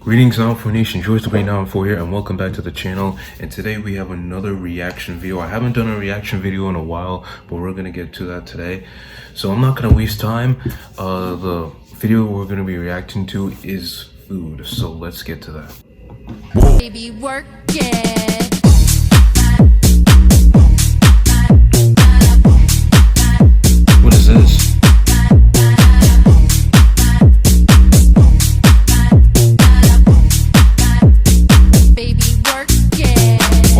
Greetings Nine4 Nation, Joyce the Great Nine4 here, and welcome back to the channel. And today we have another reaction video. I haven't done a reaction video in a while, but we're gonna get to that today. So I'm not gonna waste time. The video we're gonna be reacting to is food, so let's get to that. Baby, work it. What is this?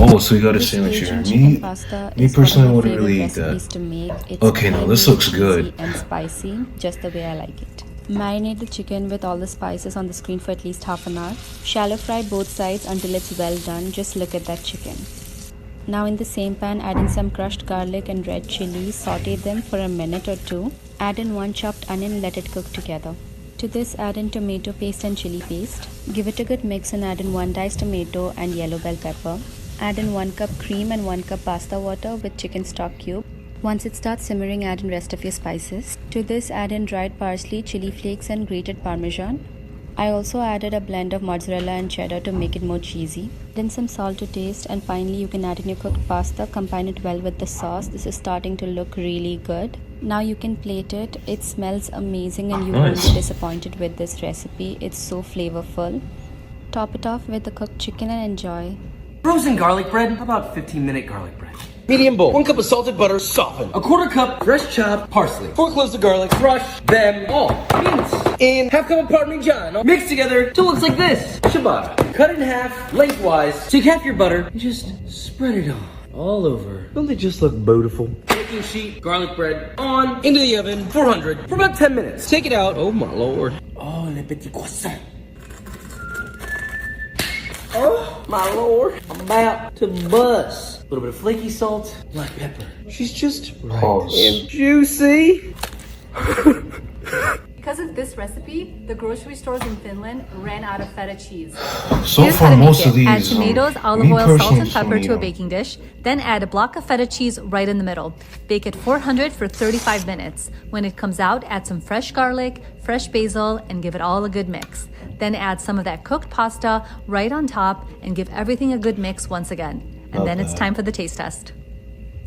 Oh, so you got a sandwich here. Me personally wouldn't really eat that. Okay, now this looks good. And spicy, just the way I like it. Marinate the chicken with all the spices on the screen for at least half an hour. Shallow fry both sides until it's well done. Just look at that chicken. Now in the same pan, add in some crushed garlic and red chilies. Saute them for a minute or two. Add in 1 chopped onion and let it cook together. To this, add in tomato paste and chili paste. Give it a good mix and add in 1 diced tomato and yellow bell pepper. Add in 1 cup cream and 1 cup pasta water with chicken stock cube. Once it starts simmering, add in rest of your spices. To this, add in dried parsley, chili flakes and grated parmesan. I also added a blend of mozzarella and cheddar to make it more cheesy. Add in some salt to taste, and finally you can add in your cooked pasta. Combine it well with the sauce. This is starting to look really good. Now you can plate it. It smells amazing and you won't be disappointed with this recipe. It's so flavorful. Top it off with the cooked chicken and enjoy. Frozen garlic bread. How about 15-minute garlic bread? Medium bowl. 1 cup of salted butter, softened. A 1/4 cup fresh chopped parsley. 4 cloves of garlic. Crush them all. Mince. And half cup of Parmesan. Mix together till it looks like this. Ciabatta. Cut it in half lengthwise. Take half your butter and just spread it all over. Don't they just look beautiful? Baking sheet, garlic bread on. Into the oven, 400. For about 10 minutes. Take it out. Oh my lord. Oh, le petit croissant. Oh my lord, I'm about to bust. A little bit of flaky salt, black pepper. She's just right and juicy. Because of this recipe, the grocery stores in Finland ran out of feta cheese. So Here's far, how to most make of it. these. Add tomatoes, olive me oil, salt, personally, and pepper to a tomato. baking dish. Then add a block of feta cheese right in the middle. Bake at 400 for 35 minutes. When it comes out, add some fresh garlic, fresh basil, and give it all a good mix. Then add some of that cooked pasta right on top and give everything a good mix once again. And then it's time for the taste test.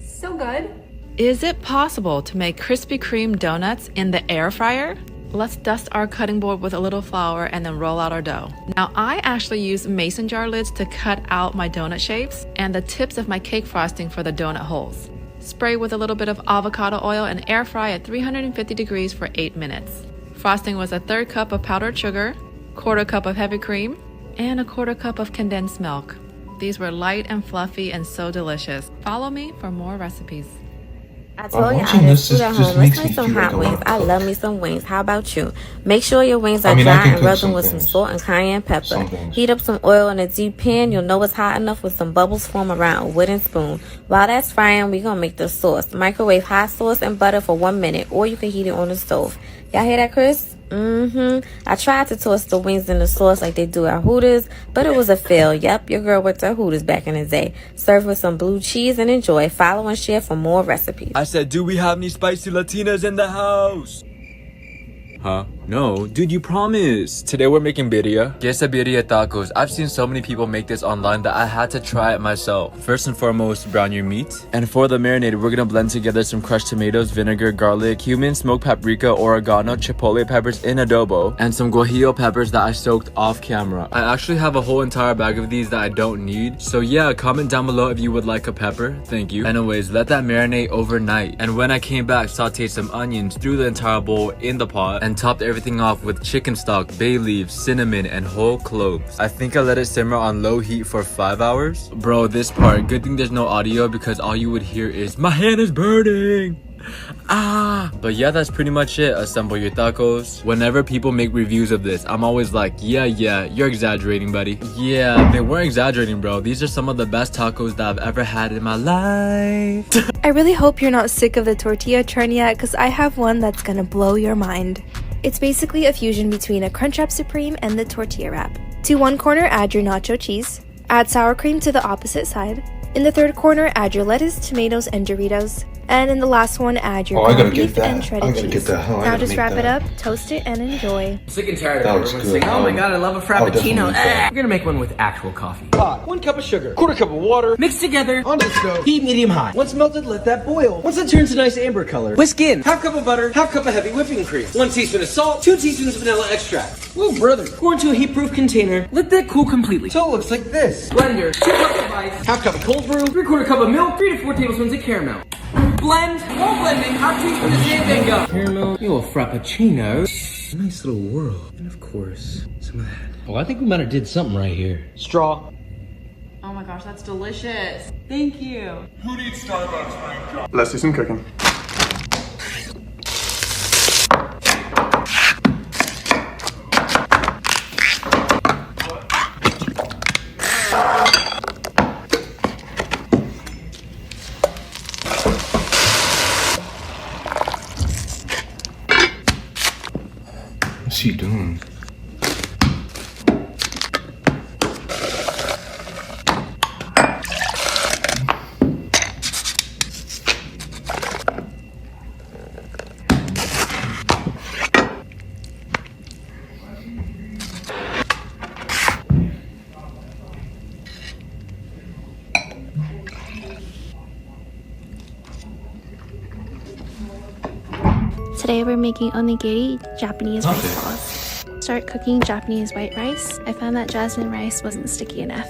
So good. Is it possible to make Krispy Kreme donuts in the air fryer? Let's dust our cutting board with a little flour and then roll out our dough. Now I actually use mason jar lids to cut out my donut shapes and the tips of my cake frosting for the donut holes. Spray with a little bit of avocado oil and air fry at 350 degrees for 8 minutes. Frosting was a 1/3 cup of powdered sugar, 1/4 cup of heavy cream, and a 1/4 cup of condensed milk. These were light and fluffy and so delicious. Follow me for more recipes. I told you I watching just this food at just home. makes Let's me make some feel like hot I wanna wings. I cook. love me some wings. How about you? Make sure your wings are I dry can and cook rub them some with some things. salt and cayenne pepper. Some things. Heat up some oil in a deep pan. You'll know it's hot enough when some bubbles form around a wooden spoon. While that's frying, we're going to make the sauce. Microwave hot sauce and butter for 1 minute, or you can heat it on the stove. Y'all hear that, Chris? I tried to toss the wings in the sauce like they do at Hooters, but it was a fail. Yep, your girl went to Hooters back in the day. Serve with some blue cheese and enjoy. Follow and share for more recipes. I said, do we have any spicy Latinas in the house? Huh? No, dude, you promised. Today we're making birria. Quesadilla tacos. I've seen so many people make this online that I had to try it myself. First and foremost, brown your meat. And for the marinade, we're gonna blend together some crushed tomatoes, vinegar, garlic, cumin, smoked paprika, oregano, chipotle peppers in adobo, and some guajillo peppers that I soaked off camera. I actually have a whole entire bag of these that I don't need. So yeah, comment down below if you would like a pepper. Thank you. Anyways, let that marinate overnight. And when I came back, sauteed some onions through the entire bowl in the pot and topped everything off with chicken stock, bay leaves, cinnamon, and whole cloves. I think I let it simmer on low heat for 5 hours. Bro, this part, good thing there's no audio because all you would hear is, my hand is burning! But yeah, that's pretty much it. Assemble your tacos. Whenever people make reviews of this, I'm always like, yeah, you're exaggerating, buddy. Yeah, they weren't exaggerating, bro. These are some of the best tacos that I've ever had in my life. I really hope you're not sick of the tortilla churn yet, because I have one that's gonna blow your mind. It's basically a fusion between a Crunchwrap Supreme and the tortilla wrap. To one corner, add your nacho cheese. Add sour cream to the opposite side. In the third corner, add your lettuce, tomatoes, and Doritos. And in the last one, add your Oh, I gotta ground get beef that. and I shredded gotta get cheese. that. Oh, I Now gotta just make wrap it that. up, toast it, and enjoy. I'm sick and tired of That was everyone good. saying, oh my god, I love a I'll definitely frappuccino. make that. We're gonna make one with actual coffee. Pot, 1 cup of sugar, quarter cup of water, Mixed together. onto the stove, heat medium high. Once melted, let that boil. Once it turns a nice amber color, whisk in half cup of butter, half cup of heavy whipping cream, 1 teaspoon of salt, 2 teaspoons of vanilla extract. Whoa, brother. Pour into a heat-proof container. Let that cool completely. So it looks like this. Blender, 2 cups of ice, half cup of cold brew, 3/4 cup of milk, 3 to 4 tablespoons of caramel. Blend. While blending, half teaspoon of Xandango. Caramel, you a frappuccino. Nice little whirl. And of course, some of that. Oh, I think we might have did something right here. Straw. Oh my gosh, that's delicious. Thank you. Let's do some cooking. What's he doing? Today we're making onigiri, Japanese Okay. rice balls. Start cooking Japanese white rice. I found that jasmine rice wasn't sticky enough.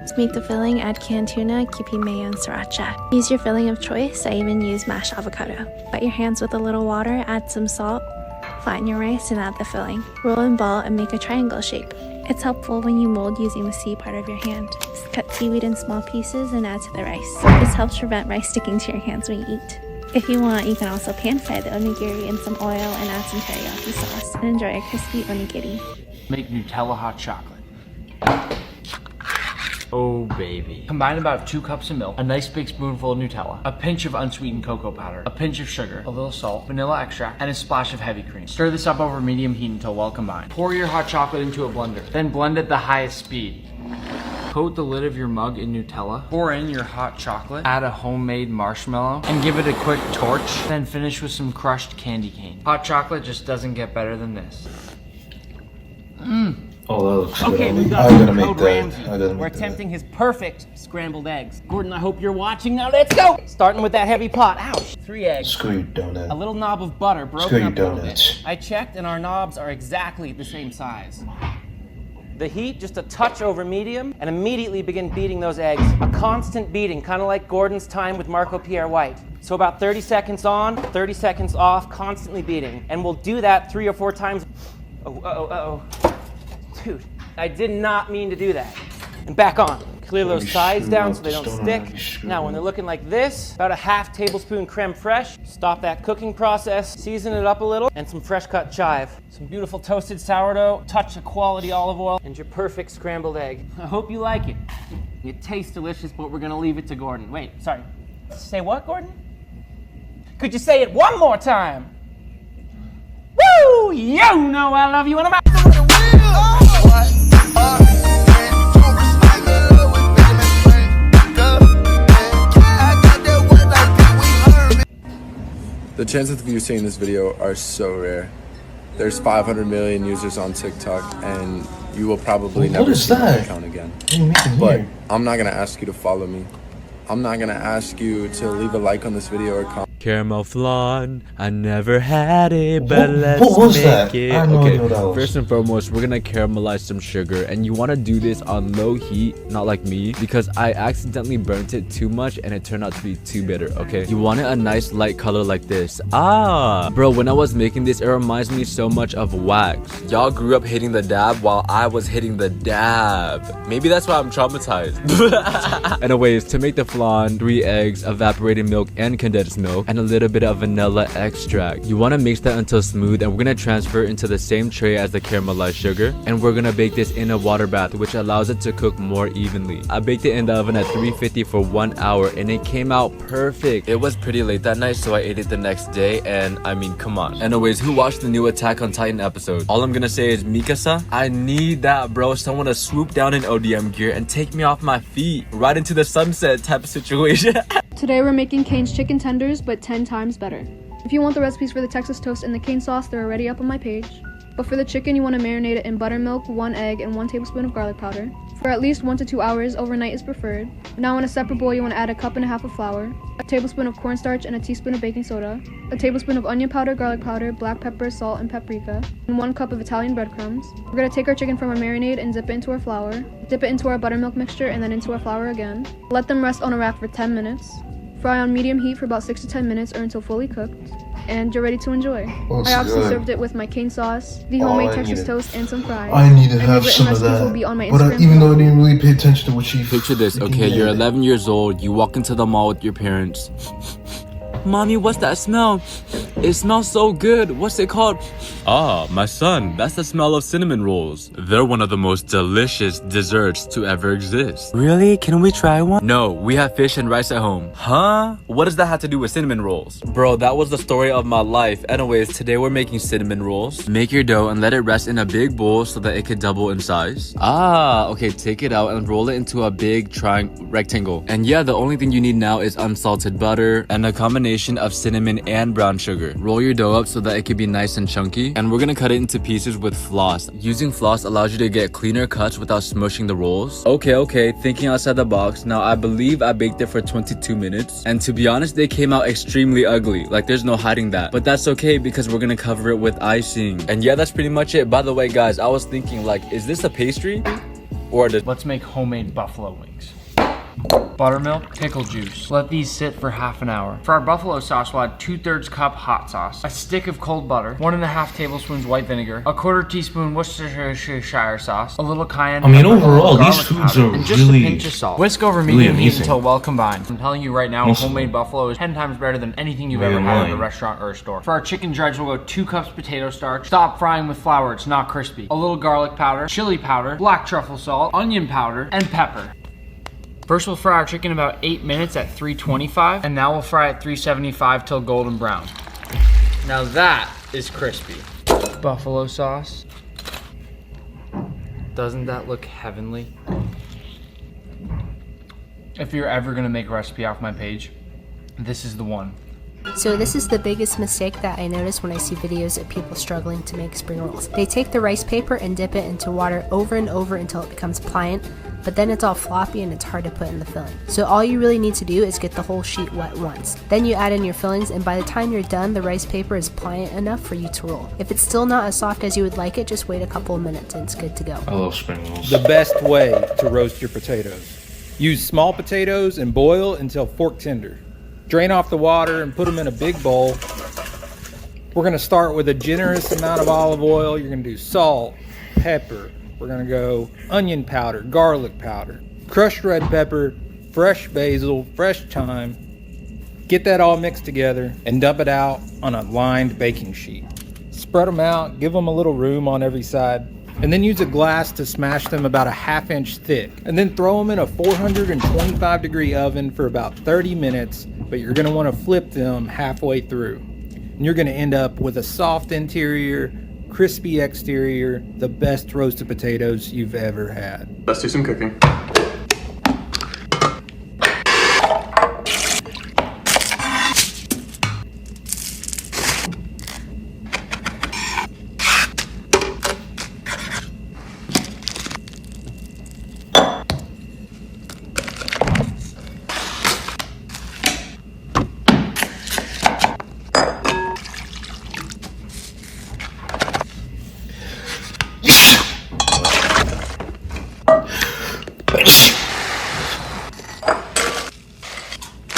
To make the filling, add canned tuna, kipi mayo, and sriracha. Use your filling of choice. I even use mashed avocado. Wet your hands with a little water, add some salt, flatten your rice, and add the filling. Roll and ball and make a triangle shape. It's helpful when you mold using the C part of your hand. Just cut seaweed in small pieces and add to the rice. This helps prevent rice sticking to your hands when you eat. If you want, you can also pan fry the onigiri in some oil and add some teriyaki sauce and enjoy a crispy onigiri. Make Nutella hot chocolate. Oh baby. Combine about 2 cups of milk, a nice big spoonful of Nutella, a pinch of unsweetened cocoa powder, a pinch of sugar, a little salt, vanilla extract, and a splash of heavy cream. Stir this up over medium heat until well combined. Pour your hot chocolate into a blender, then blend at the highest speed. Coat the lid of your mug in Nutella, pour in your hot chocolate, add a homemade marshmallow, and give it a quick torch, then finish with some crushed candy cane. Hot chocolate just doesn't get better than this. Oh, that looks good. Okay, we I got gotta make Code that. Ramsay. I gotta We're make that. attempting his perfect scrambled eggs. Gordon, I hope you're watching. Now let's go! Starting with that heavy pot. Ouch. 3 eggs. Screw you, A donut. little knob of butter Screw broken you, up a little donuts. bit. I checked and our knobs are exactly the same size. The heat just a touch over medium and immediately begin beating those eggs. A constant beating, kind of like Gordon's time with Marco Pierre White. So about 30 seconds on, 30 seconds off, constantly beating. And we'll do that 3 or 4 times. Oh. Dude, I did not mean to do that. And back on. Clear those sides down so they don't stick. Now, when they're looking like this, about a half tablespoon creme fraiche. Stop that cooking process, season it up a little, and some fresh cut chive. Some beautiful toasted sourdough, touch of quality olive oil, and your perfect scrambled egg. I hope you like it. It tastes delicious, but we're gonna leave it to Gordon. Wait, sorry. Say what, Gordon? Could you say it one more time? Woo! You know I love you and I'm out. The chances of you seeing this video are so rare. There's 500 million users on TikTok, and you will probably What never is see my that? account again. What are you making But here? I'm not gonna ask you to follow me. I'm not gonna ask you to leave a like on this video or comment. Caramel flan, I never had it, but What was that? I have no idea what that was. First and foremost, we're gonna caramelize some sugar, and you wanna do this on low heat, not like me, because I accidentally burnt it too much and it turned out to be too bitter, okay? You want it a nice light color like this. Bro, when I was making this, it reminds me so much of wax. Y'all grew up hitting the dab while I was hitting the dab. Maybe that's why I'm traumatized. Anyways, to make the flan, 3 eggs, evaporated milk and condensed milk, and a little bit of vanilla extract. You want to mix that until smooth, and we're going to transfer it into the same tray as the caramelized sugar, and we're going to bake this in a water bath, which allows it to cook more evenly. I baked it in the oven at 350 for 1 hour, and it came out perfect. It was pretty late that night, so I ate it the next day, and I mean, come on. Anyways, who watched the new Attack on Titan episode? All I'm gonna say is, Mikasa, I need that, bro. Someone to swoop down in ODM gear and take me off my feet right into the sunset type of situation. Today we're making Cane's chicken tenders, but 10 times better. If you want the recipes for the Texas toast and the Cane sauce, they're already up on my page. But for the chicken, you want to marinate it in buttermilk, 1 egg, and 1 tablespoon of garlic powder. For at least 1 to 2 hours, overnight is preferred. Now in a separate bowl, you want to add a 1.5 cups of flour, a tablespoon of cornstarch and a teaspoon of baking soda, a tablespoon of onion powder, garlic powder, black pepper, salt, and paprika, and 1 cup of Italian breadcrumbs. We're going to take our chicken from our marinade and dip it into our flour, dip it into our buttermilk mixture, and then into our flour again. Let them rest on a rack for 10 minutes. Fry on medium heat for about 6 to 10 minutes or until fully cooked. And you're ready to enjoy. I obviously served it with my Cane sauce, the homemade Texas toast, and some fries. I need to And have the some of recipes that. will be on my But Instagram even though I blog. didn't really pay attention to what she Picture this, freaking okay? You're did. 11 years old. You walk into the mall with your parents. Mommy, what's that smell? It smells so good. What's it called? Ah, my son, that's the smell of cinnamon rolls. They're one of the most delicious desserts to ever exist. Really? Can we try one? No, we have fish and rice at home. Huh? What does that have to do with cinnamon rolls? Bro, that was the story of my life. Anyways, today we're making cinnamon rolls. Make your dough and let it rest in a big bowl so that it could double in size. Ah, okay, take it out and roll it into a big rectangle. And yeah, the only thing you need now is unsalted butter and a combination of cinnamon and brown sugar. Roll your dough up so that it can be nice and chunky, and we're gonna cut it into pieces with floss. Using floss allows you to get cleaner cuts without smushing the rolls. Okay, thinking outside the box. Now I believe I baked it for 22 minutes, and to be honest, they came out extremely ugly. Like, there's no hiding that, but that's okay because we're gonna cover it with icing. And yeah, that's pretty much it. By the way, guys, I was thinking, like, is this a pastry or Let's make homemade buffalo wings. Buttermilk, pickle juice. Let these sit for half an hour. For our buffalo sauce, we'll add 2/3 cup hot sauce, a stick of cold butter, 1.5 tablespoons white vinegar, a 1/4 teaspoon Worcestershire sauce, a little cayenne. I mean, pepper, overall, garlic these foods powder, are and just really- a pinch of salt. Whisk over really medium heat amazing. until well combined. I'm telling you right now, Most of homemade them. buffalo is 10 times better than anything you've Maybe ever I'm had at a lying. restaurant or a store. For our chicken dredge, we'll go 2 cups potato starch. Stop frying with flour; it's not crispy. A little garlic powder, chili powder, black truffle salt, onion powder, and pepper. First, we'll fry our chicken about 8 minutes at 325, and now we'll fry at 375 till golden brown. Now that is crispy. Buffalo sauce. Doesn't that look heavenly? If you're ever gonna make a recipe off my page, this is the one. So this is the biggest mistake that I notice when I see videos of people struggling to make spring rolls. They take the rice paper and dip it into water over and over until it becomes pliant, but then it's all floppy and it's hard to put in the filling. So all you really need to do is get the whole sheet wet once. Then you add in your fillings, and by the time you're done, the rice paper is pliant enough for you to roll. If it's still not as soft as you would like it, just wait a couple of minutes and it's good to go. I love spring rolls. The best way to roast your potatoes. Use small potatoes and boil until fork tender. Drain off the water and put them in a big bowl. We're gonna start with a generous amount of olive oil. You're gonna do salt, pepper. We're gonna go onion powder, garlic powder, crushed red pepper, fresh basil, fresh thyme. Get that all mixed together and dump it out on a lined baking sheet. Spread them out, give them a little room on every side, and then use a glass to smash them about a 1/2 inch thick. And then throw them in a 425-degree oven for about 30 minutes, but you're gonna wanna flip them halfway through. And you're gonna end up with a soft interior, crispy exterior, the best roasted potatoes you've ever had. Let's do some cooking.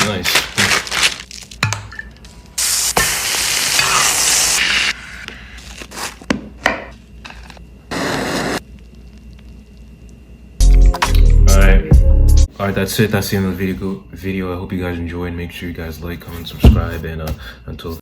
Nice. Alright, that's it. That's the end of the video. I hope you guys enjoyed. Make sure you guys like, comment, subscribe, and until